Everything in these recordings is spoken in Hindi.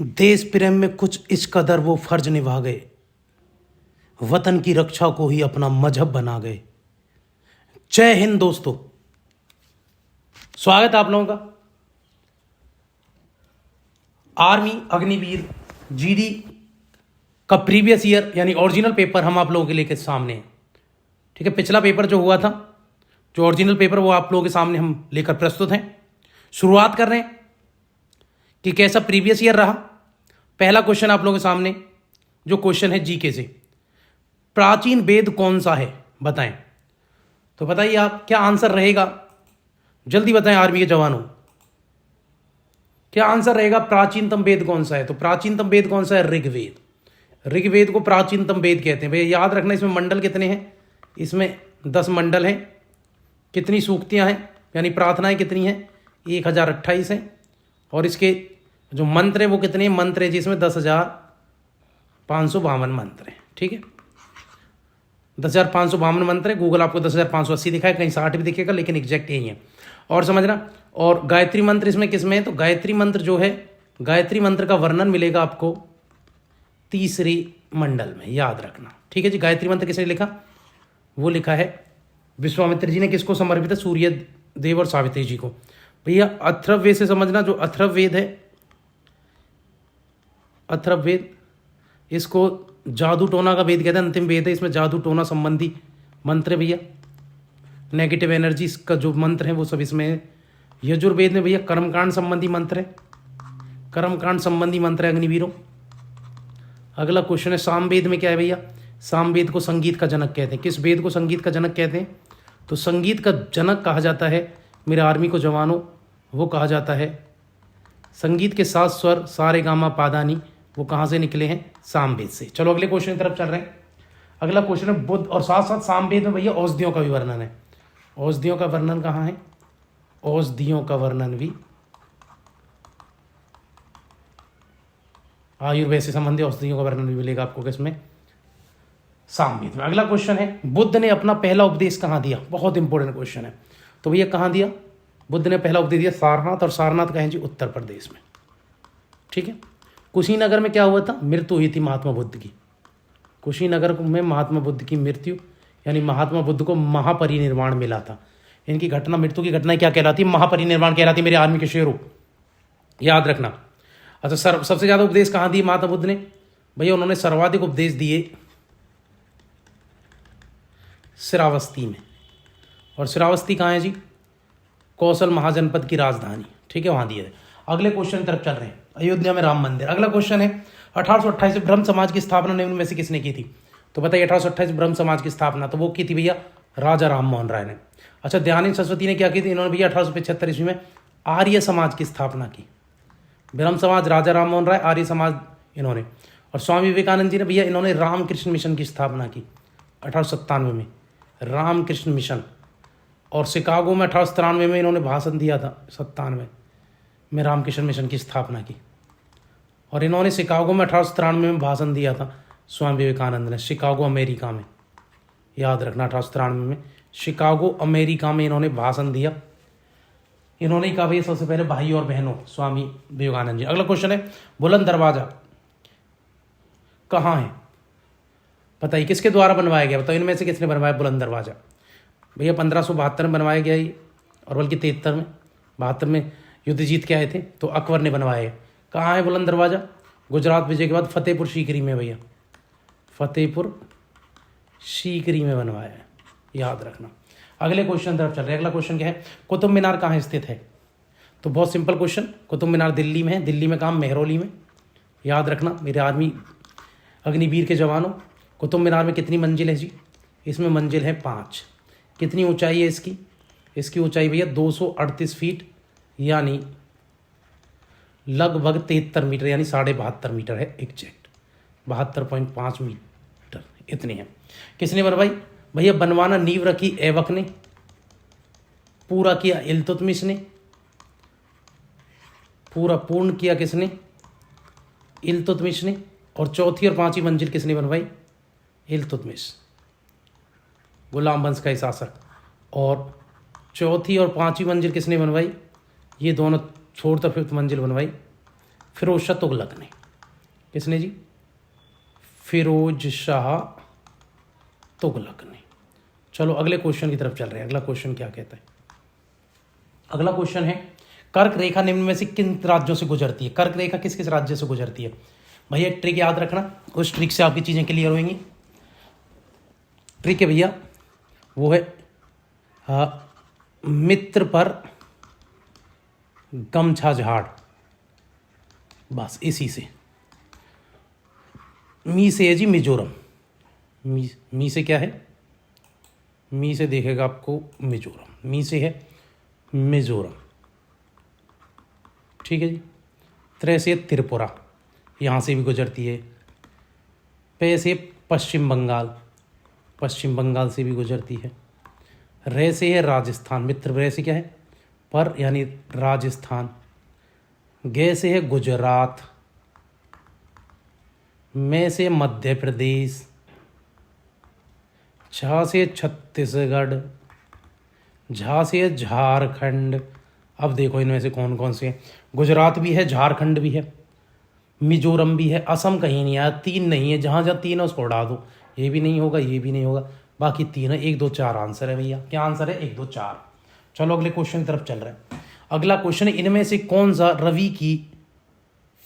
देश प्रेम में कुछ इस कदर वो फर्ज निभा गए, वतन की रक्षा को ही अपना मजहब बना गए। जय हिंद दोस्तों, स्वागत है आप लोगों का। आर्मी अग्निवीर जीडी का प्रीवियस ईयर यानी ओरिजिनल पेपर हम आप लोगों के लेके सामने हैं। ठीक है, पिछला पेपर जो हुआ था, जो ओरिजिनल पेपर, वो आप लोगों के सामने हम लेकर प्रस्तुत हैं। शुरुआत कर रहे हैं कि कैसा प्रीवियस ईयर रहा। पहला क्वेश्चन आप लोगों के सामने, जो क्वेश्चन है जीके से, प्राचीन वेद कौन सा है बताएं। तो बताइए आप, क्या आंसर रहेगा, जल्दी बताएं आर्मी के जवानों, क्या आंसर रहेगा। प्राचीनतम वेद कौन सा है? तो प्राचीनतम वेद कौन सा है? ऋग्वेद। ऋग्वेद को प्राचीनतम वेद कहते हैं। भैया याद रखना, इसमें मंडल कितने हैं? इसमें 10 मंडल हैं। कितनी सूक्तियां हैं यानी प्रार्थनाएं कितनी हैं? 1028 हैं। और इसके जो मंत्र हैं वो कितने मंत्र हैं? जिसमें 10,552 मंत्र हैं। ठीक है, 10,552 मंत्र है। गूगल आपको 10,580 दिखाए, कहीं 60 भी दिखेगा, लेकिन एग्जैक्ट यही है। और समझना, और गायत्री मंत्र इसमें किसमें है? तो गायत्री मंत्र जो है, गायत्री मंत्र का वर्णन मिलेगा आपको तीसरे मंडल में, याद रखना। ठीक है जी, गायत्री मंत्र किसने लिखा? वो लिखा है विश्वामित्र जी ने। किसको समर्पित है? सूर्य देव और सावित्री जी को। भैया अथर्ववेद से समझना, जो अथर्ववेद है, अथर्ववेद, इसको जादू टोना का वेद कहते हैं। अंतिम वेद है, इसमें जादू टोना संबंधी मंत्र है भैया। नेगेटिव एनर्जी का जो मंत्र है वो सब इसमें है। यजुर्वेद में भैया कर्मकांड संबंधी मंत्र है, कर्मकांड संबंधी मंत्र है अग्निवीरों। अगला क्वेश्चन है सामवेद में क्या है भैया? सामवेद को संगीत का जनक कहते हैं। किस वेद को संगीत का जनक कहते हैं? तो संगीत का जनक कहा जाता है, मेरे आर्मी को जवानों, वो कहा जाता है संगीत के 7 स्वर सारे गामा पादानी, वो कहाँ से निकले हैं? सामवेद से। चलो अगले क्वेश्चन की तरफ चल रहे हैं। अगला क्वेश्चन है बुद्ध, और साथ साथ सामवेद में भैया औषधियों का भी वर्णन है। औषधियों का वर्णन कहाँ है? औषधियों का वर्णन भी आयुर्वेद से संबंधित औषधियों का वर्णन भी मिलेगा आपको किसमें? सामवेद में। अगला क्वेश्चन है बुद्ध ने अपना पहला उपदेश कहाँ दिया? बहुत इंपॉर्टेंट क्वेश्चन है। तो भैया कहाँ दिया? बुद्ध ने पहला उपदेश दिया सारनाथ, और सारनाथ कहें जी उत्तर प्रदेश में। ठीक है, कुशीनगर में क्या हुआ था? मृत्यु हुई थी महात्मा बुद्ध की। कुशीनगर में महात्मा बुद्ध की मृत्यु, यानी महात्मा बुद्ध को महापरिनिर्वाण मिला था। इनकी घटना, मृत्यु की घटना क्या कहलाती है? महापरिनिर्वाण कहलाती है, मेरे आर्मी के शेरों, याद रखना। अच्छा, सबसे ज़्यादा उपदेश कहाँ दिए महात्मा बुद्ध ने? भैया उन्होंने सर्वाधिक उपदेश दिए श्रावस्ती में। और श्रावस्ती कहाँ है जी? कौशल महाजनपद की राजधानी। ठीक है, वहाँ दिए थे। अगले क्वेश्चन की तरफ चल रहे हैं। अयोध्या में राम मंदिर। अगला क्वेश्चन है 1828 में ब्रह्म समाज की स्थापना निम्न में से किसने की थी? तो बताइए 1828 ब्रह्म समाज की स्थापना, तो वो की थी भैया राजा राम मोहन राय ने। अच्छा, दयानंद सरस्वती ने क्या की थी? इन्होंने भैया 1875 ईस्वी में आर्य समाज की स्थापना की। ब्रह्म समाज राजा राम मोहन राय, आर्य समाज इन्होंने। और स्वामी विवेकानंद जी ने भैया, इन्होंने रामकृष्ण मिशन की स्थापना की 1897 में, रामकृष्ण मिशन। और शिकागो में 1893 में इन्होंने भाषण दिया था, 97 में रामकृष्ण मिशन की स्थापना की। और इन्होंने शिकागो में 1893 में भाषण दिया था स्वामी विवेकानंद ने, शिकागो अमेरिका में, याद रखना। 1893 में शिकागो अमेरिका में इन्होंने भाषण दिया। इन्होंने कहा भैया सबसे पहले भाई और बहनों, स्वामी विवेकानंद जी। अगला क्वेश्चन है बुलंद दरवाजा कहाँ है? बताइए किसके द्वारा बनवाया गया? बताओ इनमें से किसने बनवाया बुलंद दरवाजा? भैया 1572 में बनवाया गया ये, और बल्कि 73 में, 72 में युद्ध जीत के आए थे, तो अकबर ने बनवाया। कहाँ है बुलंद दरवाजा? गुजरात विजय के बाद फतेहपुर सीकरी में भैया, फतेहपुर सीकरी में बनवाया है, याद रखना। अगले क्वेश्चन तरफ चल रहे हैं। अगला क्वेश्चन क्या है? कुतुब मीनार कहाँ स्थित है? तो बहुत सिंपल क्वेश्चन, कुतुब मीनार दिल्ली में है। दिल्ली में कहाँ? मेहरौली में, याद रखना मेरे आर्मी अग्निवीर के जवानों। कुतुब मीनार में कितनी मंजिल है जी? इसमें मंजिल है 5। कितनी ऊंचाई है इसकी? इसकी ऊंचाई भैया 238 फीट, यानी लगभग 73 मीटर, यानी 72.5 मीटर है एग्जैक्ट, 72.5 मीटर इतनी है। किसने बनवाई? भैया बनवाना नींव रखी ऐबक ने, पूरा किया इल्तुतमिश ने, पूरा पूर्ण किया किसने? इल्तुतमिश ने। और चौथी और पांचवी मंजिल किसने बनवाई? इल्तुतमिश, गुलाम वंश का शासक। और चौथी और पांचवी मंजिल किसने बनवाई? ये दोनों, 4th और 5th मंजिल बनवाई फिरोज शाह तुगलक ने। किसने जी? फिरोज शाह तुगलक ने। चलो अगले क्वेश्चन की तरफ चल रहे हैं। अगला क्वेश्चन क्या कहता है? अगला क्वेश्चन है, कर्क रेखा निम्न में से किन राज्यों से गुजरती है? कर्क रेखा किस किस राज्य से गुजरती है? भैया ट्रिक याद रखना, उस ट्रिक से आपकी चीजें क्लियर होंगी। ट्रिक है भैया, वो है मित्र पर गमछा झाड़, बस इसी से। मी से है जी मिजोरम। मी से क्या है? मी से देखेगा आपको मिजोरम। मी से है मिजोरम, ठीक है जी। त्रे से त्रिपुरा, यहाँ से भी गुजरती है। पे से पश्चिम बंगाल, पश्चिम बंगाल से भी गुजरती है। रे से है राजस्थान, मित्र रे से क्या है? पर यानी राजस्थान। गे से है गुजरात। में से मध्य प्रदेश। झा से छत्तीसगढ़। झा से झारखंड। अब देखो इनमें से कौन कौन से हैं। गुजरात भी है, झारखंड भी है, मिजोरम भी है, असम कहीं नहीं आया, 3 नहीं है। जहाँ जहाँ 3 है उसको उड़ा दो, ये भी नहीं होगा, ये भी नहीं होगा, बाकी 3 है। 1 2 4 आंसर है भैया। क्या आंसर है? 1 2 4। चलो अगले क्वेश्चन की तरफ चल रहे हैं। अगला क्वेश्चन है, इनमें से कौन सा रवि की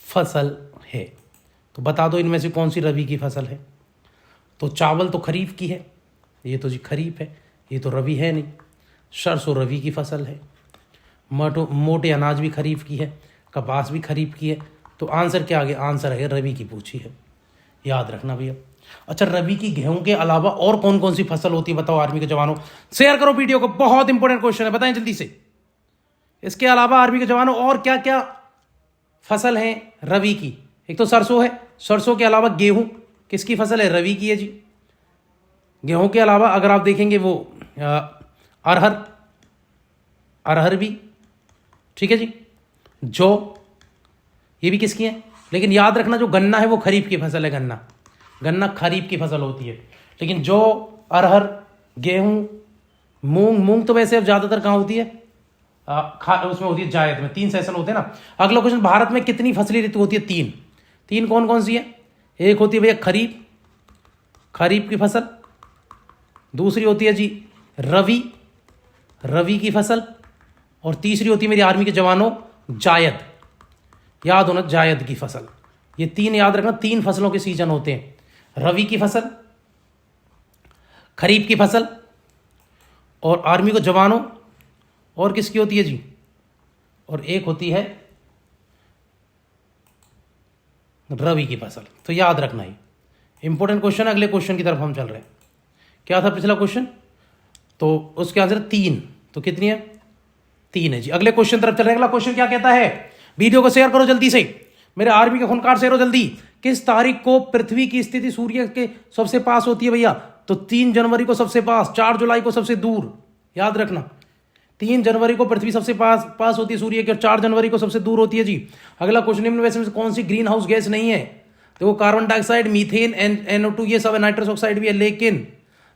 फसल है? तो बता दो इनमें से कौन सी रवि की फसल है। तो चावल तो खरीफ की है, ये तो जी खरीफ है, ये तो रवि है नहीं। सरसों रवि की फसल है। मोटे अनाज भी खरीफ की है, कपास भी खरीफ की है। तो आंसर क्या आ गया? आंसर है रवि की पूछी है, याद रखना भैया। अच्छा, रवि की गेहूं के अलावा और कौन कौन सी फसल होती है बताओ आर्मी के जवानों? शेयर करो वीडियो को, बहुत इंपॉर्टेंट क्वेश्चन है, बताएं जल्दी से। इसके अलावा आर्मी के जवानों और क्या क्या फसल है रवि की? एक तो सरसों है, सरसों के अलावा गेहूं किसकी फसल है? रवि की है जी। गेहूं के अलावा अगर आप देखेंगे वो अरहर, अरहर भी, ठीक है जी। जौ, ये भी किसकी है? लेकिन याद रखना जो गन्ना है वो खरीफ की फसल है। गन्ना, गन्ना खरीफ की फसल होती है। लेकिन जौ, अरहर, गेहूं, मूंग, मूंग तो वैसे अब ज्यादातर कहाँ होती है? उसमें होती है जायद में। 3 सेशन होते हैं ना। अगला क्वेश्चन, भारत में कितनी फसली ऋतु होती है? 3। 3 कौन कौन सी है? एक होती है भैया खरीफ, खरीफ की फसल। दूसरी होती है जी रवि, रवि की फसल। और तीसरी होती है मेरी आर्मी के जवानों जायद, याद होना, जायद की फसल। ये 3 याद रखना। 3 फसलों के सीजन होते हैं, रवि की फसल, खरीफ की फसल, और आर्मी को जवानों, और किसकी होती है जी? और एक होती है रवि की फसल। तो याद रखना ही इंपॉर्टेंट क्वेश्चन है। अगले क्वेश्चन की तरफ हम चल रहे हैं। क्या था पिछला क्वेश्चन? तो उसके आंसर 3। तो कितनी है? 3 है जी। अगले क्वेश्चन तरफ चल रहे हैं। अगला क्वेश्चन क्या कहता है? वीडियो को शेयर करो जल्दी से, मेरे आर्मी के खूनखार शेयर हो जल्दी। किस तारीख को पृथ्वी की स्थिति सूर्य के सबसे पास होती है भैया? तो 3 जनवरी को सबसे पास, 4 जुलाई को सबसे दूर। याद रखना, 3 जनवरी को पृथ्वी सबसे पास होती है सूर्य के, और 4 जनवरी को सबसे दूर होती है जी। अगला क्वेश्चन, निम्न में से कौन सी ग्रीन हाउस गैस नहीं है? देखो कार्बन डाइऑक्साइड, मीथेन, NO2 ये सब है, नाइट्रस ऑक्साइड भी है, लेकिन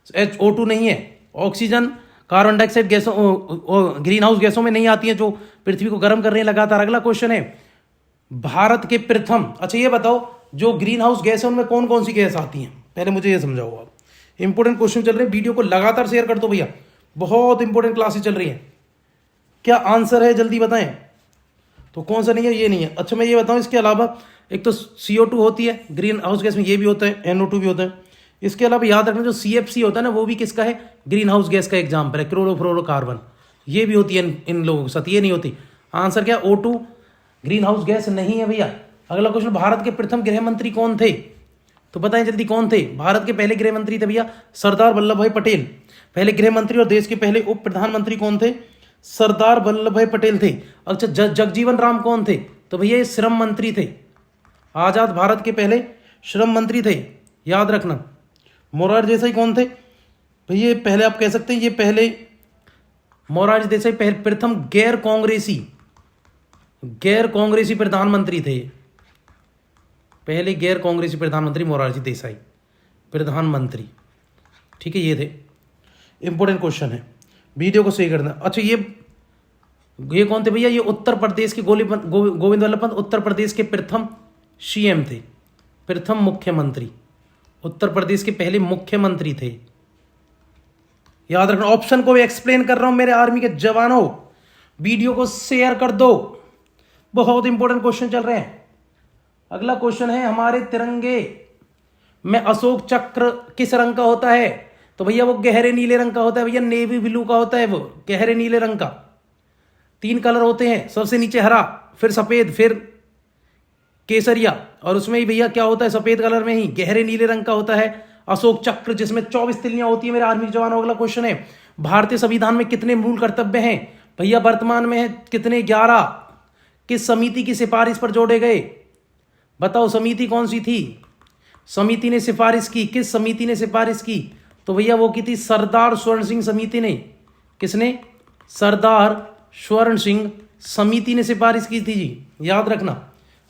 HO2 नहीं है। ऑक्सीजन, कार्बन डाइऑक्साइड गैसों, ग्रीन हाउस गैसों में नहीं आती है जो पृथ्वी को गर्म कर रही है लगातार। अगला क्वेश्चन है, भारत के प्रथम, अच्छा ये बताओ जो ग्रीन हाउस गैस है उनमें कौन कौन सी गैस आती है? पहले मुझे ये समझाओ आप। इंपॉर्टेंट क्वेश्चन चल रहे हैं, वीडियो को लगातार शेयर कर दो भैया, बहुत इंपॉर्टेंट क्लासेस चल रही है। क्या आंसर है जल्दी बताएं। तो कौन सा नहीं है? ये नहीं है। अच्छा मैं ये बताऊं, इसके अलावा एक तो CO2 होती है ग्रीन हाउस गैस में, ये भी होता है, NO2 भी होता है। इसके अलावा याद रखना जो CFC होता है ना, वो भी किसका है? ग्रीन हाउस गैस का एग्जाम्पल है, क्लोरोफ्लोरोकार्बन। ये भी होती है इन लोगों के साथ, ये नहीं होती। आंसर क्या? O2 ग्रीन हाउस गैस नहीं है भैया। अगला क्वेश्चन, भारत के प्रथम गृह मंत्री कौन थे? तो बताएं जल्दी कौन थे? भारत के पहले गृह मंत्री थे भैया सरदार वल्लभ भाई पटेल। पहले गृह मंत्री और देश के पहले उप प्रधानमंत्री कौन थे? सरदार वल्लभ भाई पटेल थे। अच्छा जगजीवन राम कौन थे? तो भैया ये श्रम मंत्री थे, आजाद भारत के पहले श्रम मंत्री थे, याद रखना। मोरारजी देसाई कौन थे? भैया पहले आप कह सकते हैं ये पहले मोरारजी देसाई प्रथम गैर कांग्रेसी प्रधानमंत्री थे। पहले गैर कांग्रेसी प्रधानमंत्री मोरारजी देसाई प्रधानमंत्री, ठीक है, ये थे। इंपॉर्टेंट क्वेश्चन है, वीडियो को सही करना। अच्छा ये ये कौन थे भैया? ये उत्तर प्रदेश के गोविंद वल्लभ पंत उत्तर प्रदेश के प्रथम सीएम थे, प्रथम मुख्यमंत्री, उत्तर प्रदेश के पहले मुख्यमंत्री थे। याद रखना, ऑप्शन को भी एक्सप्लेन कर रहा हूं मेरे आर्मी के जवानों, वीडियो को शेयर कर दो, बहुत इंपॉर्टेंट क्वेश्चन चल रहे हैं। अगला क्वेश्चन है, हमारे तिरंगे में अशोक चक्र किस रंग का होता है? तो भैया वो गहरे नीले रंग का होता है भैया, नेवी ब्लू का होता है वो, गहरे नीले रंग का। 3 कलर होते हैं, सबसे नीचे हरा, फिर सफेद, फिर केसरिया, और उसमें ही भैया क्या होता है? सफेद कलर में ही गहरे नीले रंग का होता है अशोक चक्र, जिसमें 24 तिल्लियां होती है मेरे आर्मी के जवानों। अगला क्वेश्चन है, भारतीय संविधान में कितने मूल कर्तव्य हैं? भैया वर्तमान में है कितने? 11। किस समिति की सिफारिश पर जोड़े गए? बताओ समिति कौन सी थी? समिति ने सिफारिश की, किस समिति ने सिफारिश की? तो भैया वो की थी सरदार स्वर्ण सिंह समिति ने। किसने? सरदार स्वर्ण सिंह समिति ने सिफारिश की थी जी, याद रखना।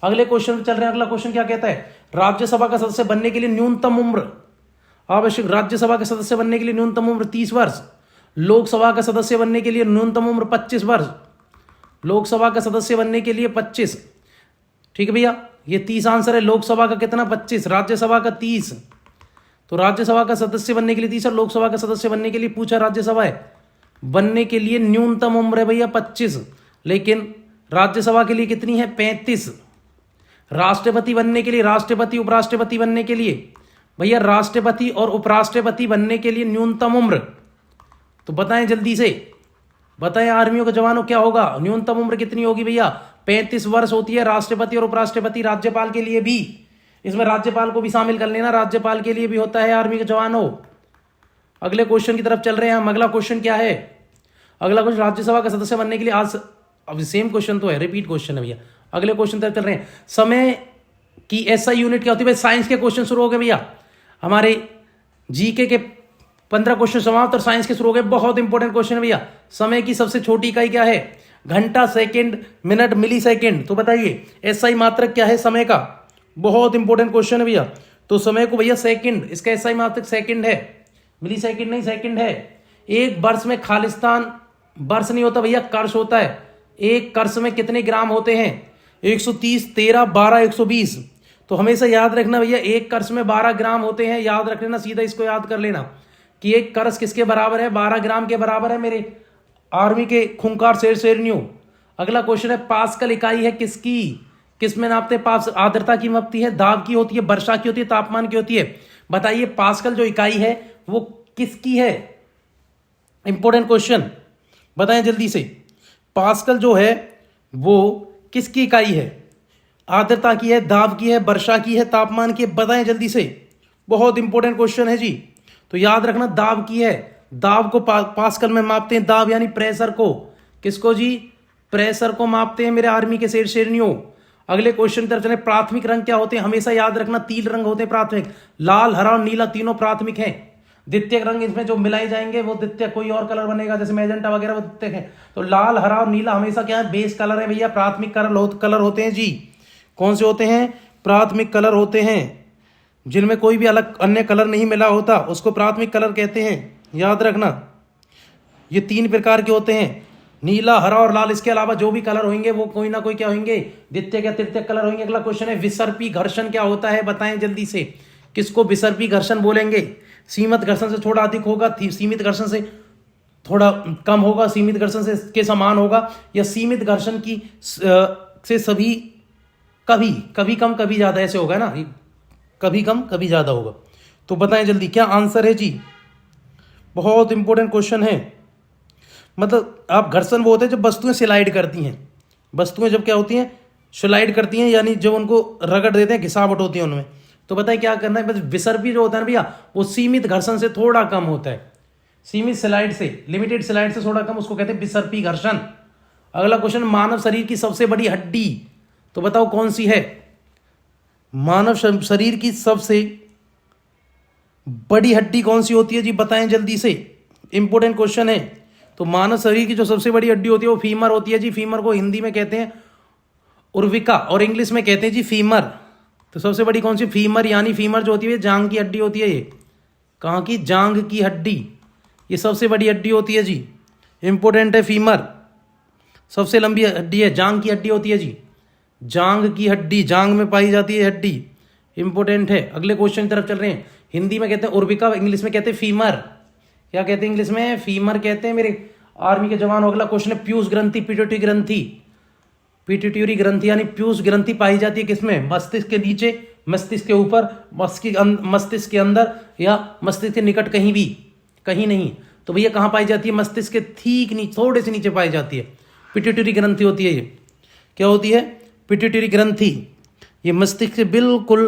अगले क्वेश्चन पे चल रहे हैं। अगला क्वेश्चन क्या कहता है? राज्यसभा का सदस्य बनने के लिए न्यूनतम उम्र आवश्यक, राज्यसभा के सदस्य बनने के लिए न्यूनतम उम्र 30 वर्ष, लोकसभा का सदस्य बनने के लिए न्यूनतम उम्र 25 वर्ष, लोकसभा का सदस्य बनने के लिए 25। ठीक है भैया, ये 30 आंसर है। लोकसभा का कितना? 25, राज्यसभा का 30। तो राज्यसभा का सदस्य बनने के लिए 30 और लोकसभा का सदस्य बनने के लिए पूछा, राज्यसभा है बनने के लिए न्यूनतम उम्र है भैया 25, लेकिन राज्यसभा के लिए कितनी है? 35। राष्ट्रपति बनने के लिए, राष्ट्रपति उपराष्ट्रपति बनने के लिए भैया, राष्ट्रपति और उपराष्ट्रपति बनने के लिए न्यूनतम उम्र, तो बताएं जल्दी से, बताएं आर्मियों के जवानों क्या होगा? न्यूनतम उम्र कितनी होगी भैया? 35 वर्ष होती है राष्ट्रपति और उपराष्ट्रपति। राज्यपाल के लिए भी, इसमें राज्यपाल को भी शामिल कर लेना, राज्यपाल के लिए भी होता है आर्मी के जवानों। अगले क्वेश्चन की तरफ चल रहे हैं हम। अगला क्वेश्चन क्या है? अगला क्वेश्चन, राज्यसभा का सदस्य बनने के लिए आज, अब सेम क्वेश्चन तो है, रिपीट क्वेश्चन है भैया। अगले क्वेश्चन तरफ चल रहे हैं। समय की एसआई यूनिट क्या होती है? भाई साइंस के क्वेश्चन शुरू हो गए भैया, हमारे जीके के 15 क्वेश्चन समाप्त और साइंस के शुरू हो गए। बहुत इंपॉर्टेंट क्वेश्चन है भैया। समय की सबसे छोटी इकाई क्या है? घंटा, सेकंड, मिनट, मिली सेकंड। तो बताइए एसआई मात्रक क्या है समय का? बहुत इंपॉर्टेंट क्वेश्चन है भैया। तो समय को भैया सेकंड, इसका एसआई मात्रक सेकंड है, मिली सेकंड नहीं, सेकंड है। एक वर्ष में खालिस्तान, वर्ष नहीं होता भैया, कर्ष होता है। एक कर्ष में कितने ग्राम होते हैं? 130, 13, 12, 120। तो हमेशा याद रखना भैया, एक कर्ष में 12 ग्राम होते हैं। याद रख लेना, सीधा इसको याद कर लेना कि एक कर्ष किसके बराबर है? 12 ग्राम के बराबर है मेरे आर्मी के खूंखार शेर शेरनियों। अगला क्वेश्चन है, पास्कल इकाई है किसकी? किस में नापते हैं? पास आर्द्रता की मापती है, दाब की होती है, वर्षा की होती है, तापमान की होती है। बताइए पास्कल जो इकाई है वो किसकी है? इंपॉर्टेंट क्वेश्चन, बताएं जल्दी से। पास्कल जो है वो किसकी इकाई है? आर्द्रता की है, दाब की है, वर्षा की है, तापमान की है? बताएं जल्दी से, बहुत इंपॉर्टेंट क्वेश्चन है जी। तो याद रखना दाब की है, दाब को पास्कल में मापते हैं। दाब यानी प्रेशर को, किसको जी? प्रेशर को मापते हैं मेरे आर्मी के शेर शेरनियों। अगले क्वेश्चन की तरफ चले। प्राथमिक रंग क्या होते हैं? हमेशा याद रखना 3 रंग होते हैं प्राथमिक, लाल, हरा और नीला, तीनों प्राथमिक हैं। द्वितीयक रंग इसमें जो मिलाए जाएंगे वो द्वितीयक कोई और कलर बनेगा, जैसे मैजेंटा वगैरह वो द्वितीयक है। तो लाल, हरा और नीला हमेशा क्या है? बेस कलर है भैया, प्राथमिक कलर होते हैं जी। कौन से होते हैं? प्राथमिक कलर होते हैं, जिनमें कोई भी अलग अन्य कलर नहीं मिला होता, उसको प्राथमिक कलर कहते हैं। याद रखना ये 3 प्रकार के होते हैं, नीला, हरा और लाल। इसके अलावा जो भी कलर होंगे वो कोई ना कोई क्या होंगे? द्वितीयक या तृतीयक कलर होंगे। अगला क्वेश्चन है, विसर्पी घर्षण क्या होता है? बताएं जल्दी से, किसको विसर्पी घर्षण बोलेंगे? सीमित घर्षण से थोड़ा अधिक होगा, सीमित घर्षण से थोड़ा कम होगा, सीमित घर्षण से के समान होगा, या सीमित घर्षण की से सभी कभी कभी कम कभी ज्यादा ऐसे होगा ना, कभी कम कभी ज्यादा होगा। तो बताएं जल्दी क्या आंसर है जी। बहुत इंपॉर्टेंट क्वेश्चन है। मतलब आप घर्षण वो होते हैं जब वस्तुएं स्लाइड करती हैं, वस्तुएं जब क्या होती हैं? स्लाइड करती हैं, यानी जब उनको रगड़ देते हैं, घिसावट होती है उनमें। तो बताइए क्या करना है? बस विसर्पी जो होता है ना भैया, वो सीमित घर्षण से थोड़ा कम होता है, सीमित स्लाइड से, लिमिटेड स्लाइड से थोड़ा कम, उसको कहते हैं विसर्पी घर्षण। अगला क्वेश्चन, मानव शरीर की सबसे बड़ी हड्डी, तो बताओ कौन सी है? मानव शरीर की सबसे बड़ी हड्डी कौन सी होती है जी? बताएं जल्दी से, इंपॉर्टेंट क्वेश्चन है। तो मानव शरीर की जो सबसे बड़ी हड्डी होती है वो फीमर होती है जी। फीमर को हिंदी में कहते हैं उर्विका और इंग्लिश में कहते हैं जी फीमर। तो सबसे बड़ी कौन सी? फीमर, यानी फीमर जो होती है जांग की हड्डी होती है। ये कहाँ की? जांग की हड्डी, ये सबसे बड़ी हड्डी होती है जी। इंपॉर्टेंट है फीमर, सबसे लंबी हड्डी है, जांग की हड्डी होती है जी, जांग की हड्डी, जांग में पाई जाती है हड्डी, इंपॉर्टेंट है। अगले क्वेश्चन की तरफ चल रहे हैं। हिंदी में कहते हैं उर्बिका, इंग्लिश में कहते हैं फीमर। क्या कहते हैं इंग्लिश में? फीमर कहते हैं मेरे आर्मी के जवान। अगला क्वेश्चन है पीयूष ग्रंथि, पिट्यूटरी ग्रंथि। पिट्यूटरी ग्रंथि यानी पीयूष ग्रंथि पाई जाती है किसमें? मस्तिष्क के नीचे, मस्तिष्क के ऊपर, मस्तिष्क के अंदर या मस्तिष्क के निकट, कहीं भी, कहीं नहीं। तो भैया कहाँ पाई जाती है? मस्तिष्क के ठीक नीचे, थोड़े से नीचे पाई जाती है, पिट्यूटरी ग्रंथि होती है ये। क्या होती है? पिट्यूटरी ग्रंथि। ये मस्तिष्क से बिल्कुल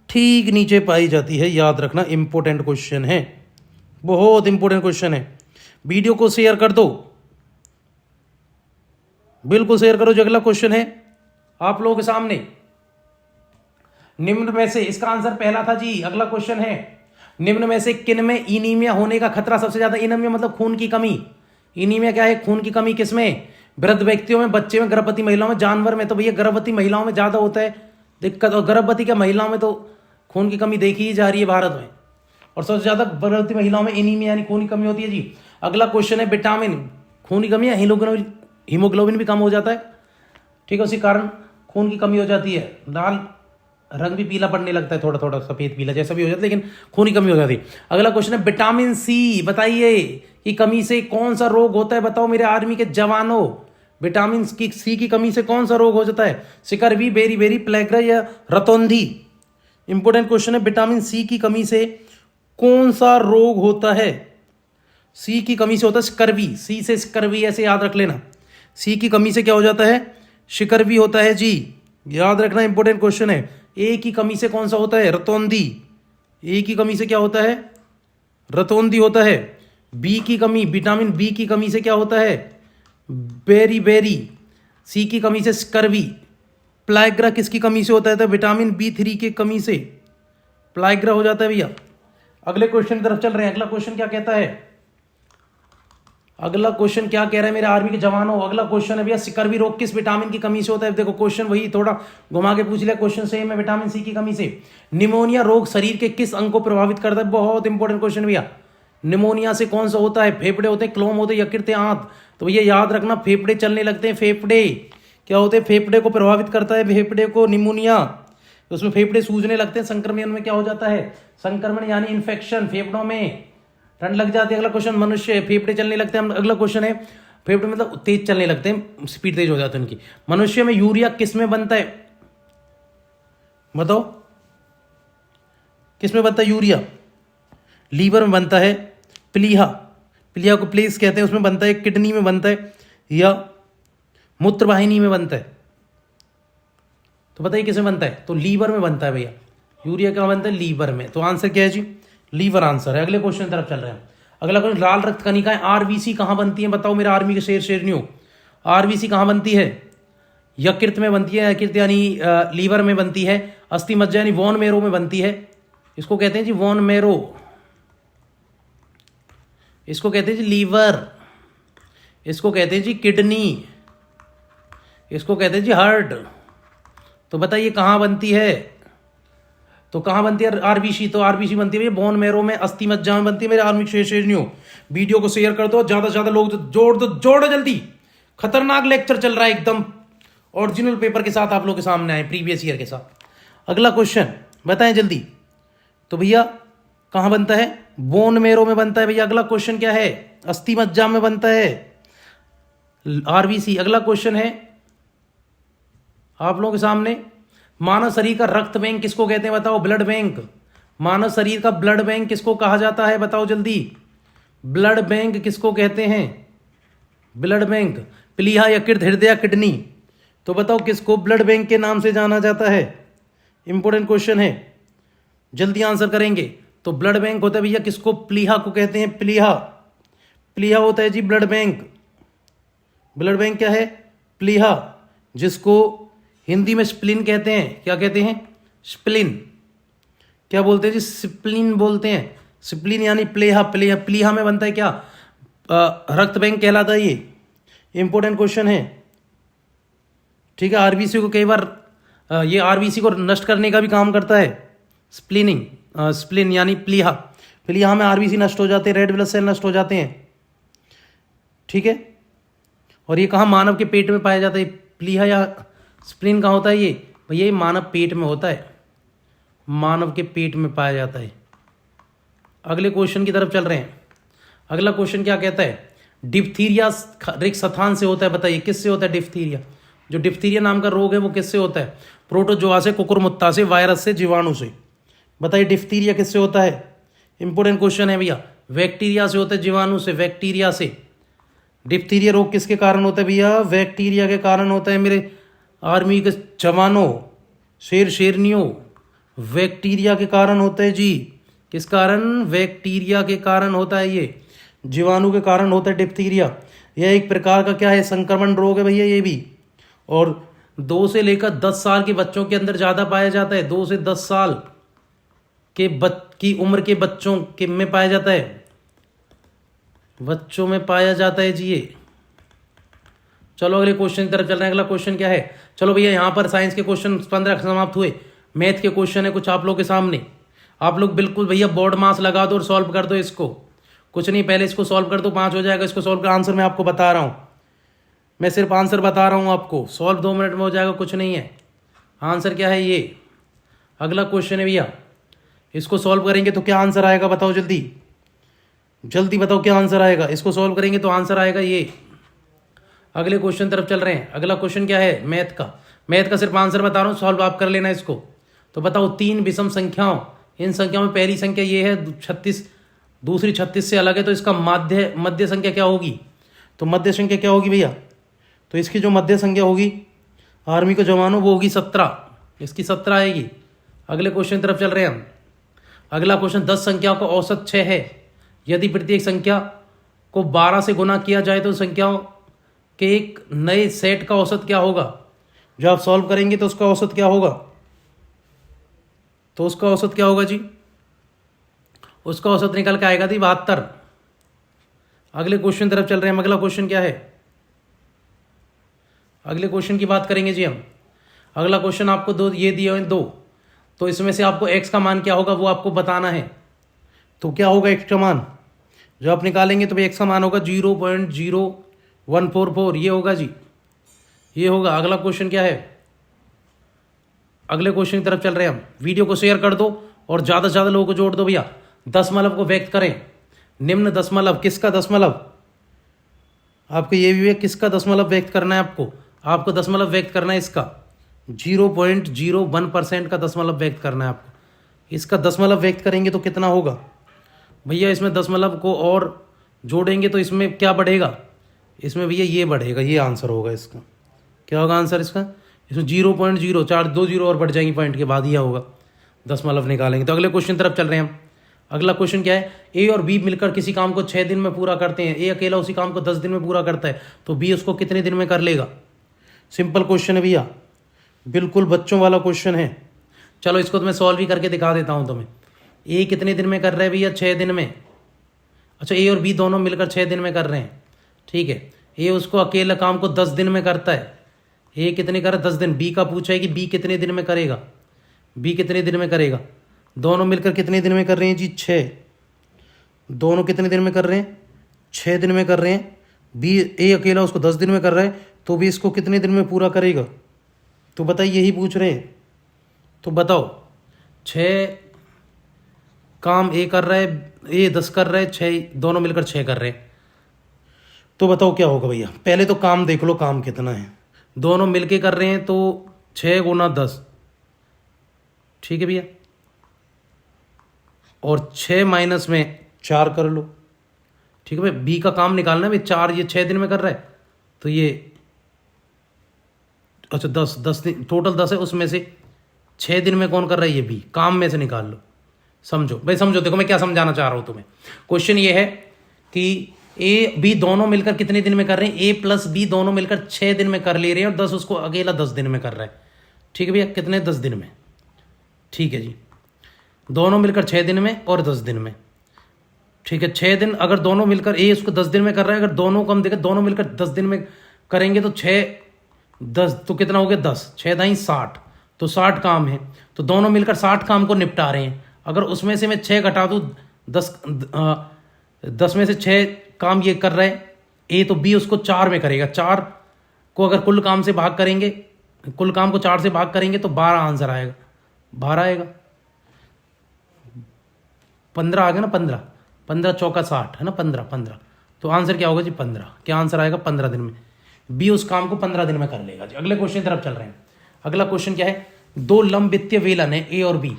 ठीक नीचे पाई जाती है, याद रखना, इंपॉर्टेंट क्वेश्चन है, बहुत इंपॉर्टेंट क्वेश्चन है। वीडियो को शेयर कर दो, बिल्कुल शेयर करो। जो अगला क्वेश्चन है आप लोगों के सामने, निम्न में से, इसका आंसर पहला था जी। अगला क्वेश्चन है निम्न में से किन में इनीमिया होने का खतरा सबसे ज्यादा? इनीमिया मतलब खून की कमी। इनीमिया क्या है? खून की कमी किसमें? वृद्ध व्यक्तियों में, बच्चे में, गर्भवती महिलाओं में, जानवर में। तो भैया गर्भवती महिलाओं में ज्यादा होता है दिक्कत, और गर्भवती क्या महिलाओं में तो खून की कमी देखी ही जा रही है भारत में, और सबसे ज्यादा गर्भवती महिलाओं में इनीमिया यानी खून की कमी होती है जी। अगला क्वेश्चन है विटामिन, खून की कमी या हीमोग्लोबिन भी कम हो जाता है, ठीक है, उसी कारण खून की कमी हो जाती है। लाल रंग भी पीला पड़ने लगता है, थोड़ा थोड़ा सफेद पीला जैसा भी हो जाता है, लेकिन खून की कमी हो जाती है। अगला क्वेश्चन है विटामिन सी, बताइए कि कमी से कौन सा रोग होता है? बताओ मेरे आर्मी के जवानों, विटामिन सी की कमी से कौन सा रोग हो जाता है? सिकरवी, बेरी बेरी, प्लेग्रा या रतौंधी? इंपॉर्टेंट क्वेश्चन है, विटामिन सी की कमी से कौन सा रोग होता है? सी की कमी से होता है स्कर्वी, सी से स्कर्वी, ऐसे याद रख लेना। सी की कमी से क्या हो जाता है? शिकरवी होता है जी, याद रखना, इंपॉर्टेंट क्वेश्चन है। ए की कमी से कौन सा होता है? रतौंधी। ए की कमी से क्या होता है? रतौंधी होता है। बी की कमी, विटामिन बी की कमी से क्या होता है? Berry berry. सी की कमी से स्कर्वी। प्लाइग्रा किसकी कमी से होता है? तो विटामिन B3 की कमी से प्लाइग्रा हो जाता है भैया। अगले क्वेश्चन की तरफ चल रहे हैं। अगला क्वेश्चन क्या कहता है? अगला क्वेश्चन क्या कह रहा है मेरे आर्मी के जवानों? अगला क्वेश्चन है भैया सिकरवी रोग किस विटामिन की कमी से होता है? देखो क्वेश्चन वही थोड़ा घुमा के पूछ लिया, क्वेश्चन सेम है, विटामिन सी की कमी से। निमोनिया रोग शरीर के किस अंग को प्रभावित करता है? बहुत इंपॉर्टेंट क्वेश्चन भैया। निमोनिया से कौन सा होता है? फेफड़े होते हैं, क्लोम होते हैं, यकृत, आंत। तो भैया याद रखना, फेफड़े चलने लगते हैं। फेफड़े क्या होते हैं? फेफड़े को प्रभावित करता है, फेफड़े को निमोनिया, तो उसमें फेफड़े सूजने लगते हैं। संक्रमण में क्या हो जाता है? संक्रमण यानी इन्फेक्शन, फेफड़ों में ठंड लग जाती है। अगला क्वेश्चन, मनुष्य फेफड़े चलने लगते हैं। अगला क्वेश्चन है फेफड़े मतलब तेज चलने लगते हैं, स्पीड तेज हो जाती है उनकी। मनुष्य में यूरिया किस में बनता है? बताओ किस में बनता है यूरिया? लीवर में बनता है। प्लीहा, प्लीहा को प्लेस कहते हैं, उसमें बनता है। किडनी में बनता है या मूत्रवाहिनी में बनता है? तो बताइए किस में बनता है? तो लीवर में बनता है भैया। यूरिया क्या बनता है? लीवर में। तो आंसर क्या है जी? लीवर आंसर है। अगले क्वेश्चन की तरफ चल रहे हैं। अगला क्वेश्चन, लाल रक्त कणिकाएं आरबीसी कहां बनती है? बताओ मेरे आर्मी के शेरनियों, आरबीसी कहां बनती है? यकृत में बनती है, यकृत यानी लीवर में बनती है। अस्थि मज्जा यानी वोन मेरो में बनती है। इसको कहते हैं जी वोन मेरो, इसको कहते हैं जी लीवर, इसको कहते हैं जी किडनी, इसको कहते हैं जी हार्ट। तो बताइए कहां बनती है? तो कहां बनती है आरबीसी? तो आरबीसी बनती है बोन मेरो में, अस्थि मज्जा में बनती है। मेरे आर्मी शेरनियों, वीडियो को शेयर कर दो, ज्यादा से ज्यादा लोग जोड़ दो, जोड़ो जल्दी। खतरनाक लेक्चर चल रहा है, एकदम ओरिजिनल पेपर के साथ आप लोग के सामने आए, प्रीवियस ईयर के साथ। अगला क्वेश्चन बताएं जल्दी। तो भैया कहां बनता है? बोन मेरो में बनता है भैया। अगला क्वेश्चन क्या है? अस्थि मज्जा में बनता है आरबीसी। अगला क्वेश्चन है आप लोगों के सामने, मानव शरीर का रक्त बैंक किसको कहते हैं? बताओ। Blood bank. मानव शरीर का ब्लड बैंक किसको कहा जाता है? बताओ जल्दी। ब्लड बैंक किसको कहते हैं? Blood bank. प्लीहा, यकृत, हृदय, किडनी। तो बताओ किसको ब्लड बैंक के नाम से जाना जाता है? इंपॉर्टेंट क्वेश्चन है, जल्दी आंसर करेंगे। तो ब्लड बैंक होता है भैया किसको? प्लीहा को कहते हैं। प्लीहा, प्लीहा होता है जी ब्लड बैंक। ब्लड बैंक क्या है? प्लीहा, जिसको हिंदी में स्प्लिन कहते हैं। क्या कहते हैं? स्प्लिन। क्या बोलते हैं जी? स्प्लिन बोलते हैं। स्प्लिन यानी प्लेहा, प्लेहा, प्लीहा में बनता है क्या? रक्त बैंक कहलाता है ये। इंपॉर्टेंट क्वेश्चन है, ठीक है। आरबीसी को कई बार ये आरबीसी को नष्ट करने का भी काम करता है स्प्लिनिंग, स्प्लिन यानी प्लीहा। प्लीहा में आरबीसी नष्ट हो जाते हैं, रेड ब्लड सेल नष्ट हो जाते हैं, ठीक है। और ये कहाँ मानव के पेट में पाया जाता है? प्लीहा या स्प्लीन कहाँ होता है ये? भैया ये मानव पेट में होता है, मानव के पेट में पाया जाता है। अगले क्वेश्चन की तरफ चल रहे हैं। अगला क्वेश्चन क्या कहता है? डिप्थीरिया रिक्त स्थान से होता है, बताइए किससे होता है डिप्थीरिया? जो डिप्थीरिया नाम का रोग है वो किससे होता है? प्रोटोजोआ से, कुकुरमुत्ता से, वायरस से, जीवाणु से। बताइए डिप्थीरिया किससे होता है? इंपोर्टेंट क्वेश्चन है भैया। बैक्टीरिया से होता है, जीवाणु से, बैक्टीरिया से। डिप्थीरिया रोग किसके कारण होता है भैया? बैक्टीरिया के कारण होता है मेरे आर्मी के जवानों, शेर शेरनियों। बैक्टीरिया के कारण होता है जी। किस कारण? बैक्टीरिया के कारण होता है ये, जीवाणु के कारण होता है डिप्थीरिया। यह एक प्रकार का क्या है? संक्रमण रोग है भैया ये भी। और 2 से लेकर 10 साल के बच्चों के अंदर ज़्यादा पाया जाता है। 2 से 10 साल की उम्र के बच्चों के में पाया जाता है, बच्चों में पाया जाता है जी ये। चलो अगले क्वेश्चन की तरफ चल रहे हैं। अगला क्वेश्चन क्या है? चलो भैया यहाँ पर साइंस के क्वेश्चन 15 समाप्त हुए। मैथ के क्वेश्चन है कुछ आप लोग के सामने। आप लोग बिल्कुल भैया बोर्ड मास लगा दो और सॉल्व कर दो इसको। कुछ नहीं, पहले इसको सॉल्व कर दो, 5 हो जाएगा। इसको सॉल्व कर, आंसर मैं आपको बता रहा हूँ, मैं सिर्फ आंसर बता रहा हूँ आपको। सॉल्व 2 मिनट में हो जाएगा, कुछ नहीं है। आंसर क्या है ये? अगला क्वेश्चन है भैया, इसको सॉल्व करेंगे तो क्या आंसर आएगा? बताओ जल्दी जल्दी बताओ क्या आंसर आएगा? इसको सॉल्व करेंगे तो आंसर आएगा ये। अगले क्वेश्चन तरफ चल रहे हैं। अगला क्वेश्चन क्या है? मैथ का। मैथ का सिर्फ आंसर बता रहा हूँ, सॉल्व आप कर लेना इसको। तो बताओ 3 विषम संख्याओं, इन संख्याओं में पहली संख्या ये है 36, दूसरी 36 से अलग है, तो इसका मध्य संख्या क्या होगी? तो मध्य संख्या क्या होगी भैया? तो इसकी जो मध्य संख्या होगी आर्मी के जवानों वो होगी 17, इसकी 17 आएगी। अगले क्वेश्चन तरफ चल रहे हैं हम। अगला क्वेश्चन, 10 संख्याओं का औसत 6 है। यदि प्रत्येक संख्या को 12 से गुना किया जाए तो संख्याओं के एक नए सेट का औसत क्या होगा? जो आप सॉल्व करेंगे तो उसका औसत क्या होगा? तो उसका औसत क्या होगा जी? उसका औसत निकल के आएगा थी 72। अगले क्वेश्चन तरफ चल रहे हैं। अगला क्वेश्चन क्या है? अगले क्वेश्चन की बात करेंगे जी हम। अगला क्वेश्चन आपको दो ये दिए हुए 2, तो इसमें से आपको x का मान क्या होगा वो आपको बताना है। तो क्या होगा x का मान? जो आप निकालेंगे तो x का मान होगा 0.0144, ये होगा जी, ये होगा। अगला क्वेश्चन क्या है? अगले क्वेश्चन की तरफ चल रहे हैं हम। वीडियो को शेयर कर दो और ज़्यादा से ज़्यादा लोगों को जोड़ दो भैया। दशमलव को व्यक्त करें। निम्न दशमलव, किसका दशमलव? आपको ये भी है किसका दशमलव व्यक्त करना है? आपको दशमलव व्यक्त करना है इसका 0.01% का दशमलव व्यक्त करना है आपको। इसका दशमलव व्यक्त करेंगे तो कितना होगा भैया? इसमें दशमलव को और जोड़ेंगे तो इसमें क्या बढ़ेगा? इसमें भैया ये बढ़ेगा, ये आंसर होगा इसका। क्या होगा आंसर इसका? इसमें 0.04, 2 जीरो और बढ़ जाएंगी पॉइंट के बाद, यह होगा दशमलव निकालेंगे। तो अगले क्वेश्चन तरफ चल रहे हैं हम। अगला क्वेश्चन क्या है? ए और बी मिलकर किसी काम को 6 दिन में पूरा करते हैं। ए अकेला उसी काम को 10 दिन में पूरा करता है, तो बी उसको कितने दिन में कर लेगा? सिंपल क्वेश्चन है भैया, बिल्कुल बच्चों वाला क्वेश्चन है। चलो इसको तो मैं सॉल्व ही करके दिखा देता हूँ तुम्हें। ए कितने दिन में कर रहे हैं भैया? 6 दिन में। अच्छा, ए और बी दोनों मिलकर 6 दिन में कर रहे हैं, ठीक है। ए उसको अकेला काम को 10 दिन में करता है। ए कितने कर 10 दिन। बी का पूछा है कि बी कितने दिन में करेगा, बी कितने दिन में करेगा। दोनों मिलकर कितने दिन में कर रहे हैं जी? 6। दोनों कितने दिन में कर रहे हैं? 6 दिन में कर रहे हैं। बी ए अकेला उसको 10 दिन में कर रहा है, तो भी इसको कितने दिन में पूरा करेगा? तो बताइए, यही पूछ रहे हैं। तो बताओ, 6 काम ए कर रहा है, ए 10 कर रहा है, 6 दोनों मिलकर 6 कर रहे हैं। तो बताओ क्या होगा भैया? पहले तो काम देख लो, काम कितना है। दोनों मिलके कर रहे हैं तो 6 गुना 10, ठीक है भैया। और 6 माइनस में 4 कर लो, ठीक है भाई। बी का काम निकालना है भाई, 4 ये 6 दिन में कर रहा है, तो ये अच्छा 10 दिन टोटल 10 है, उसमें से 6 दिन में कौन कर रहा है? ये बी। काम में से निकाल लो, समझो भाई, समझो। देखो मैं क्या समझाना चाह रहा हूं तुम्हें। क्वेश्चन ये है कि ए बी दोनों मिलकर कितने दिन में कर रहे हैं? ए प्लस बी दोनों मिलकर 6 दिन में कर ले रहे हैं, और 10 उसको अकेला 10 दिन में कर रहा है, ठीक है भैया। कितने? 10 दिन में, ठीक है जी। दोनों मिलकर 6 दिन में और 10 दिन में, ठीक है। 6 दिन अगर दोनों मिलकर, ए उसको 10 दिन में कर रहा है, अगर दोनों कम देकर दोनों मिलकर 10 दिन में करेंगे तो 6 10 तो कितना हो गया? 10, 6 दाई 60, तो 60 काम है, तो दोनों मिलकर 60 काम को निपटा रहे हैं। अगर उसमें से मैं 6 घटा दूँ, 10 में से 6 काम ये कर रहा है, ए तो बी उसको 4 में करेगा, 4 को अगर कुल काम से भाग करेंगे, कुल काम को 4 से भाग करेंगे तो 12 आंसर आएगा, 12 आएगा, 15 आ गया ना, 15 15 चौका 60 है ना, 15 तो आंसर क्या होगा जी 15, क्या आंसर आएगा 15 दिन में। बी उस काम को 15 दिन में कर लेगा जी। अगले क्वेश्चन की तरफ चल रहे हैं। अगला क्वेश्चन क्या है, दो लंबवित्तीय बेलन है ए और बी,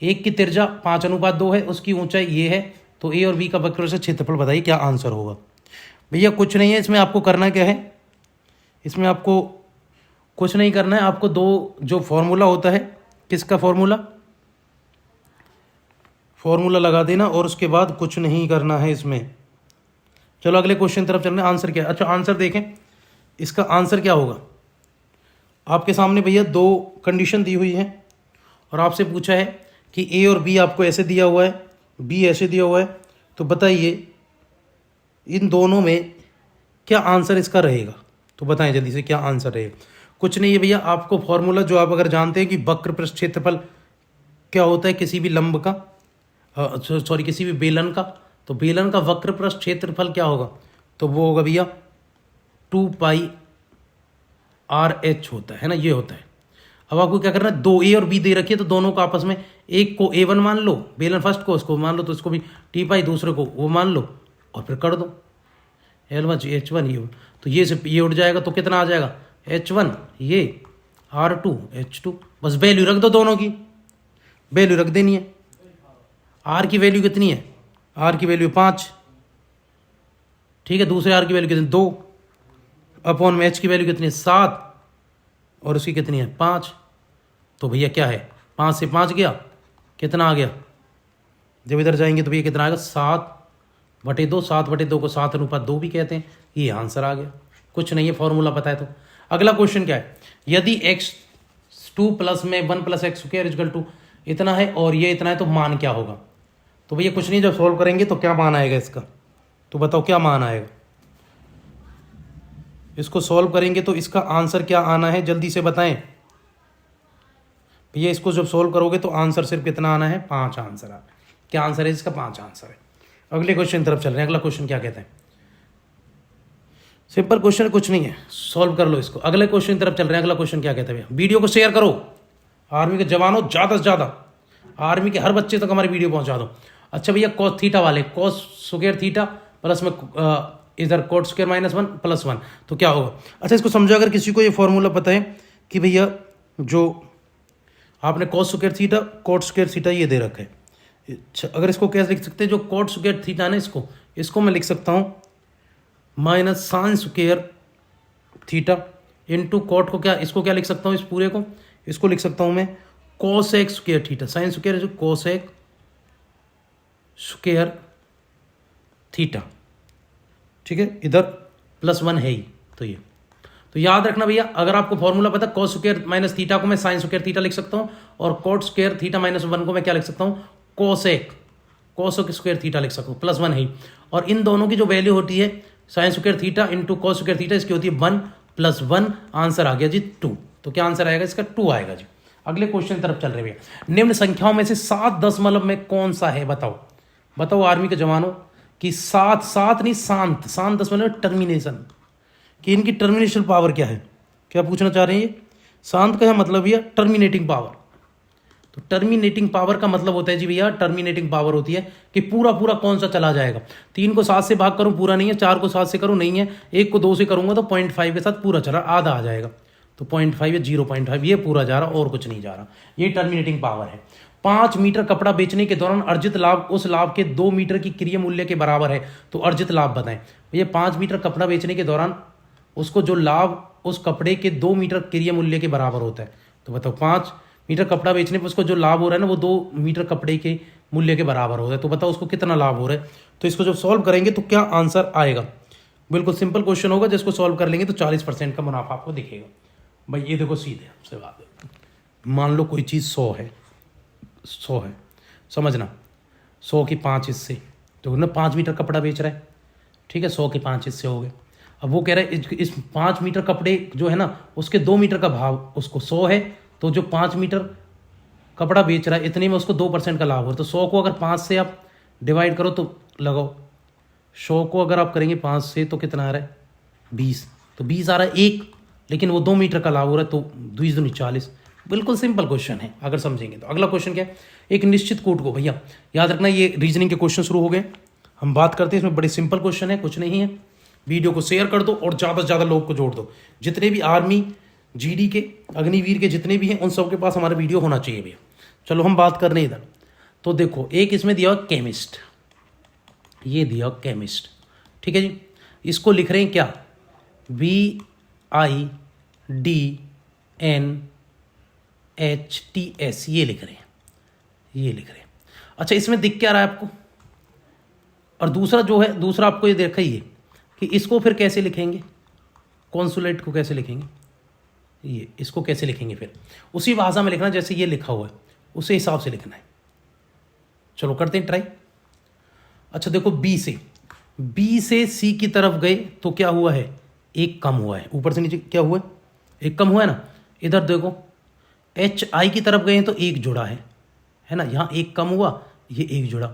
एक की त्रिज्या 5:2 है, उसकी ऊंचाई ये है, तो ए और बी का वक्र से क्षेत्रफल बताइए, क्या आंसर होगा। भैया कुछ नहीं है इसमें, आपको करना क्या है, इसमें आपको कुछ नहीं करना है, आपको दो जो फॉर्मूला होता है, किसका फॉर्मूला लगा देना और उसके बाद कुछ नहीं करना है इसमें। चलो अगले क्वेश्चन तरफ चलना है। आंसर क्या है, अच्छा आंसर देखें, इसका आंसर क्या होगा। आपके सामने भैया दो कंडीशन दी हुई है और आपसे पूछा है कि ए और बी आपको ऐसे दिया हुआ है, बी ऐसे दिया हुआ है, तो बताइए इन दोनों में क्या आंसर इसका रहेगा, तो बताएं जल्दी से क्या आंसर रहेगा। कुछ नहीं है भैया, आपको फॉर्मूला जो आप अगर जानते हैं कि वक्र पृष्ठ क्षेत्रफल क्या होता है किसी भी लंब का, सॉरी किसी भी बेलन का, तो बेलन का वक्र पृष्ठ क्षेत्रफल क्या होगा, तो वो होगा भैया 2πr/h होता है ना, ये होता है। अब आपको क्या करना है, दो ए और बी दे रखी है, तो दोनों को आपस में, एक को a1 मान लो, बेलन फर्स्ट को उसको मान लो, तो इसको भी t π, दूसरे को वो मान लो और फिर कर दो L1 H1 ये, तो ये से ये उठ जाएगा, तो कितना आ जाएगा H1 ये R2 H2, बस वैल्यू रख दो, दोनों की वैल्यू रख देनी है। आर की वैल्यू कितनी है, आर की वैल्यू 5, ठीक है, दूसरे आर की वैल्यू कितनी 2, अपॉन में एच की वैल्यू कितनी है 7 और उसकी कितनी है 5, तो भैया क्या है 5 से 5 गया, कितना आ गया, जब इधर जाएंगे तो भैया कितना आएगा 7/2, 7/2 को 7:2 भी कहते हैं, ये आंसर आ गया। कुछ नहीं है, फॉर्मूला पता है। तो अगला क्वेश्चन क्या है, यदि x2 प्लस में 1 + x² = इतना है और ये इतना है, तो मान क्या होगा। तो भैया कुछ नहीं, जब सॉल्व करेंगे तो क्या मान आएगा इसका, तो बताओ क्या मान आएगा। इसको सॉल्व करेंगे तो इसका आंसर क्या आना है, जल्दी से बताएं भैया। इसको जब सॉल्व करोगे तो आंसर सिर्फ कितना आना है, 5 आंसर आना है। क्या आंसर है इसका, 5 आंसर है। अगले क्वेश्चन तरफ चल रहे हैं। अगला क्वेश्चन क्या कहते हैं, सिंपल क्वेश्चन, कुछ नहीं है, सॉल्व कर लो इसको। अगले क्वेश्चन तरफ चल रहे हैं। अगला क्वेश्चन क्या कहते हैं भैया, वीडियो को शेयर करो, आर्मी के जवानों ज़्यादा से ज़्यादा, आर्मी के हर बच्चे तक हमारी वीडियो पहुंचा दो। अच्छा भैया cos थीटा वाले, cos स्क्वायर थीटा प्लस में इधर cot स्क्वायर -1 + 1, तो क्या होगा। अच्छा इसको समझो, अगर किसी को ये फॉर्मूला पता है कि भैया जो आपने cos square theta cot square theta ये दे रखा है, अच्छा अगर इसको कैसे लिख सकते हैं, जो cot स्क्वायर थीटा ना, इसको मैं लिख सकता हूँ -sin square theta into cot को, क्या इसको क्या लिख सकता हूँ, इस पूरे को इसको लिख सकता हूँ मैं cosec square theta, sine square जो cosec स्क्वायर थीटा, ठीक है, इधर +1 है ही, तो ये तो याद रखना भैया, अगर आपको फॉर्मूला पता, cos स्क्वायर माइनस थीटा को मैं साइन स्क्वायर थीटा लिख सकता हूँ और cot स्क्वायर थीटा -1 को मैं क्या लिख सकता हूँ, cosec स्क्वायर थीटा लिख सकता हूँ, +1 है ही। और इन दोनों की जो वैल्यू होती है sine square theta into cos square theta, इसकी होती है 1 + 1, आंसर आ गया जी 2। तो क्या आंसर आएगा इसका, 2 आएगा जी। अगले क्वेश्चन की तरफ चल रहे भैया, निम्न संख्याओं में से 7 दशमलव में कौन सा है, बताओ आर्मी के जवानों कि 7 नहीं, शांत दशमलव टर्मिनेशन, कि इनकी टर्मिनेशन पावर क्या है, क्या पूछना चाह रहे हैं ये। शांत का है मतलब भैया टर्मिनेटिंग पावर, तो टर्मिनेटिंग पावर का मतलब होता है जी भैया, टर्मिनेटिंग पावर होती है कि पूरा कौन सा चला जाएगा। 3 को 7 से भाग करूं पूरा नहीं है, 4 को 7 से करूं नहीं है, 1 को 2 से करूंगा तो 0.5 के साथ पूरा चला, आधा आ जाएगा, तो 0.5 या 0.5 ये पूरा जा रहा और कुछ नहीं जा रहा, ये टर्मिनेटिंग पावर है। 5 मीटर कपड़ा बेचने के दौरान अर्जित लाभ उस लाभ के 2 मीटर की क्रय मूल्य के बराबर है, तो अर्जित लाभ बताएं। ये 5 मीटर कपड़ा बेचने के दौरान उसको जो लाभ उस कपड़े के 2 मीटर क्रय मूल्य के बराबर होता है, तो बताओ 5 मीटर कपड़ा बेचने पर उसको जो लाभ हो रहा है ना, वो 2 मीटर कपड़े के मूल्य के बराबर हो रहा है, तो बताओ उसको कितना लाभ हो रहा है। तो इसको जब सॉल्व करेंगे तो क्या आंसर आएगा, बिल्कुल सिंपल क्वेश्चन होगा, जिसको सॉल्व कर लेंगे तो 40% का मुनाफा आपको दिखेगा। भाई ये देखो सीधे से बात है, मान लो कोई चीज़ 100 है, समझना 100 की 5 हिस्से, तो ना 5 मीटर कपड़ा बेच रहा है, ठीक है, 100 के 5 हिस्से हो गए। अब वो कह रहा है इस 5 मीटर कपड़े जो है ना उसके 2 मीटर का भाव उसको 100 है, तो जो 5 मीटर कपड़ा बेच रहा है इतने में उसको 2% का लाभ हो रहा है, तो 100 को अगर 5 से आप डिवाइड करो तो लगाओ 100 को अगर आप करेंगे 5 से तो कितना आ रहा है 20, तो 20 आ रहा है एक, लेकिन वो 2 मीटर का लाभ हो रहा है, तो 2 दूनी 40। बिल्कुल सिंपल क्वेश्चन है अगर समझेंगे तो। अगला क्वेश्चन क्या है, एक निश्चित कोट को, भैया याद रखना ये रीजनिंग के क्वेश्चन शुरू हो गए, हम बात करते हैं इसमें, बड़े सिंपल क्वेश्चन है, कुछ नहीं है। वीडियो को शेयर कर दो और ज़्यादा से ज़्यादा लोग को जोड़ दो, जितने भी आर्मी जीडी के अग्निवीर के जितने भी हैं उन सबके पास हमारा वीडियो होना चाहिए भैया। चलो हम बात करने इधर, तो देखो एक इसमें दिया हुआ केमिस्ट, ये दिया हुआ केमिस्ट, ठीक है जी। इसको लिख रहे हैं क्या, VIDNHTS, ये लिख रहे हैं, ये लिख रहे हैं। अच्छा इसमें दिख क्या रहा है आपको, और दूसरा जो है, दूसरा आपको ये देखा ही है कि इसको फिर कैसे लिखेंगे, कॉन्सुलेट को कैसे लिखेंगे, ये इसको कैसे लिखेंगे, फिर उसी भाषा में लिखना जैसे ये लिखा हुआ है, उसी हिसाब से लिखना है। चलो करते हैं ट्राई। अच्छा देखो बी से सी की तरफ गए तो क्या हुआ है, एक कम हुआ है, ऊपर से नीचे क्या हुआ है, एक कम हुआ है ना। इधर देखो HI की तरफ गए तो एक जुड़ा है ना, यहाँ एक कम हुआ, ये एक जुड़ा।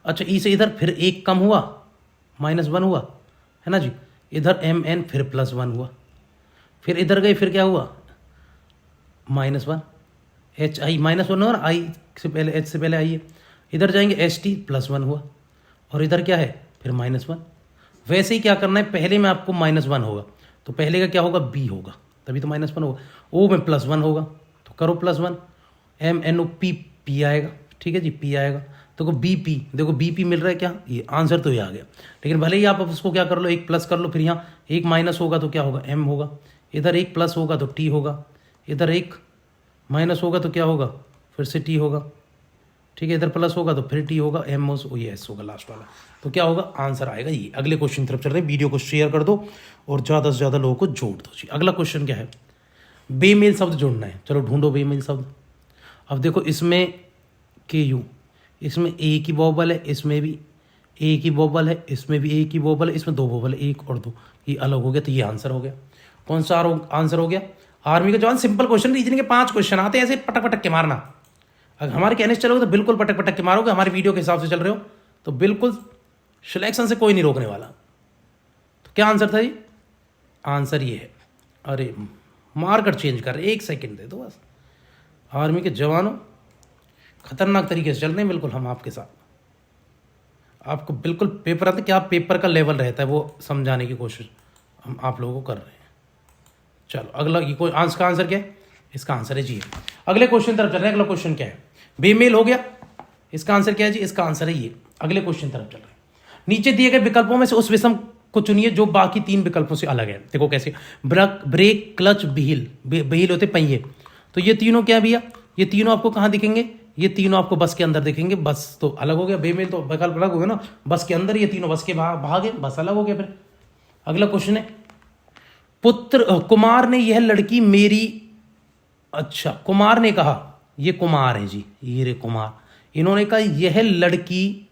अच्छा ई से इधर फिर एक कम हुआ, -1 हुआ, है ना जी। इधर MN फिर +1 हुआ, फिर इधर गए फिर क्या हुआ, -1, HI -1 और I से पहले, H से पहले आई है। इधर जाएंगे ST +1 हुआ, और इधर क्या है फिर -1। वैसे ही क्या करना है, पहले में आपको -1 होगा तो पहले का क्या होगा, B होगा, तभी तो -1 होगा। O में +1 होगा तो करो +1, MNOP P आएगा, ठीक है जी, P आएगा। तो BP, देखो BP मिल रहा है क्या, ये आंसर तो ये आ गया। लेकिन भले ही आप उसको क्या कर लो, एक प्लस कर लो, फिर यहाँ एक माइनस होगा तो क्या होगा, M होगा। इधर एक प्लस होगा तो T होगा, इधर एक माइनस होगा तो क्या होगा, फिर से T होगा, ठीक है। इधर प्लस होगा तो फिर T होगा, M हो, ये S होगा लास्ट वाला, तो क्या होगा, आंसर आएगा ये। अगले क्वेश्चन की तरफ चल रहे हैं, वीडियो को शेयर कर दो और ज़्यादा से ज़्यादा लोगों को जोड़ दो जी। अगला क्वेश्चन क्या है, बेमेल शब्द जोड़ना है। चलो ढूंढो बेमेल शब्द। अब देखो इसमें KU, इसमें A की वोवल है, इसमें भी A की वोवल है, इसमें भी A की वोवल है, इसमें 2 वोवल है, 1 और 2, ये अलग हो गया, तो ये आंसर हो गया। कौन सा आंसर हो गया, आर्मी का जवान। सिंपल क्वेश्चन, रीजनिंग के 5 क्वेश्चन आते हैं, ऐसे पटक पटक के मारना। अगर हमारे कहने से चलोगे तो बिल्कुल पटक पटक के मारोगे, हमारे वीडियो के हिसाब से चल रहे हो तो बिल्कुल सिलेक्शन से कोई नहीं रोकने वाला। तो क्या आंसर था जी, आंसर ये है, अरे मार्कर चेंज कर रहे, 1 सेकेंड दे दो बस। आर्मी के जवानों खतरनाक तरीके से चल रहे हैं बिल्कुल हम आपके साथ, आपको बिल्कुल पेपर आते, क्या पेपर का लेवल रहता है वो समझाने की कोशिश हम आप लोगों को कर रहे हैं। चलो अगला, ये कोई आंसर का आंसर क्या है, इसका आंसर है जी। अगले क्वेश्चन तरफ चल रहे हैं। अगला क्वेश्चन क्या है, बेमेल हो गया, इसका आंसर क्या है जी, इसका आंसर है ये। अगले क्वेश्चन तरफ चल रहे हैं। नीचे दिए गए विकल्पों में से उस विषम को चुनिए जो बाकी 3 विकल्पों से अलग है। देखो कैसे, ब्रेक, क्लच, व्हील होते पहिए, तो ये तीनों क्या भैया, ये तीनों आपको कहाँ दिखेंगे, ये तीनों आपको बस के अंदर दिखेंगे। बस तो अलग हो गया, बेमेल तो विकल्प अलग हो गया ना, बस के अंदर, ये तीनों बस के बाहर है, बस अलग हो गया। फिर अगला क्वेश्चन है, कुमार ने यह लड़की मेरी, अच्छा कुमार ने कहा, ये कुमार है जी, ये रे कुमार, इन्होंने कहा यह लड़की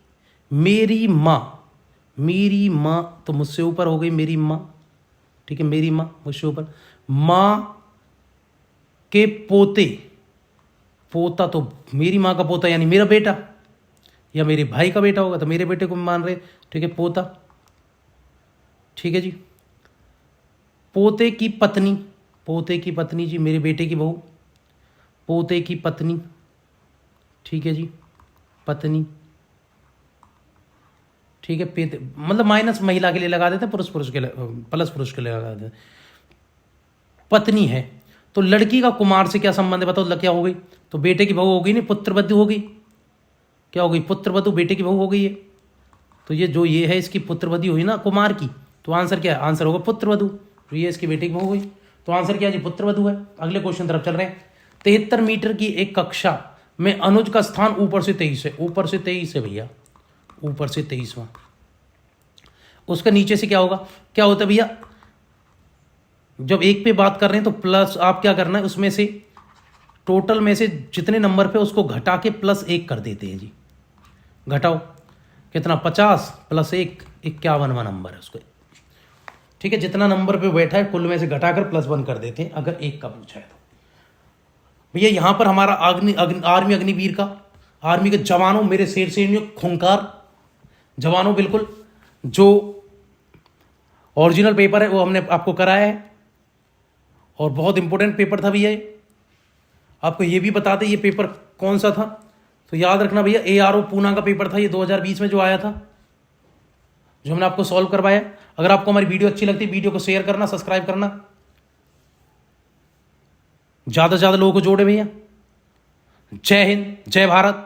मेरी माँ तो मुझसे ऊपर हो गई, मेरी माँ, ठीक है, मेरी माँ मुझसे ऊपर, माँ के पोता तो मेरी माँ का पोता यानी मेरा बेटा, या मेरे भाई का बेटा होगा तो मेरे बेटे को मान रहे, ठीक है, पोता, ठीक है जी। पोते की पत्नी जी, मेरे बेटे की बहू, पोते की पत्नी, ठीक है जी, पत्नी, ठीक है। मतलब माइनस महिला के लिए लगा देते, पुरुष के लिए, प्लस पुरुष के लिए लगा देते, पत्नी है। तो लड़की का कुमार से क्या संबंध है बताओ, क्या हो गई, तो बेटे की बहू हो गई, नहीं पुत्रवधू हो गई, क्या हो गई, पुत्रवधू, बेटे की बहू हो गई है। तो ये जो ये है इसकी पुत्रवधू हुई ना कुमार की, तो आंसर क्या है, आंसर होगा पुत्रवधू। तो ये इसकी बेटी की बहू हुई, तो आंसर क्या है जी, पुत्रवधू है। अगले क्वेश्चन तरफ चल रहे हैं। 73 मीटर की एक कक्षा में अनुज का स्थान ऊपर से 23 है, ऊपर से 23 है भैया, ऊपर से 23वां, उसका नीचे से क्या होगा, क्या होता है भैया, जब 1 पे बात कर रहे हैं तो प्लस आप क्या करना है, उसमें से टोटल में से जितने नंबर पे उसको घटा के +1 कर देते हैं जी। घटाओ कितना, 50 + 1 51वां नंबर है उसको, ठीक है, जितना नंबर पे बैठा है कुल में से घटाकर +1 कर देते हैं अगर 1 का पूछा है तो। भैया यहाँ पर हमारा आर्मी अग्निवीर का, आर्मी के जवानों, मेरे शेर से खूंखार जवानों, बिल्कुल जो ओरिजिनल पेपर है वो हमने आपको कराया है और बहुत इंपॉर्टेंट पेपर था भैया ये। आपको ये भी बता दें ये पेपर कौन सा था, तो याद रखना भैया ARO पूना का पेपर था ये 2020 में जो आया था, जो हमने आपको सॉल्व करवाया। अगर आपको हमारी वीडियो अच्छी लगती है वीडियो को शेयर करना, सब्सक्राइब करना, ज़्यादा से ज़्यादा लोगों को जोड़े भैया। जय हिंद, जय भारत।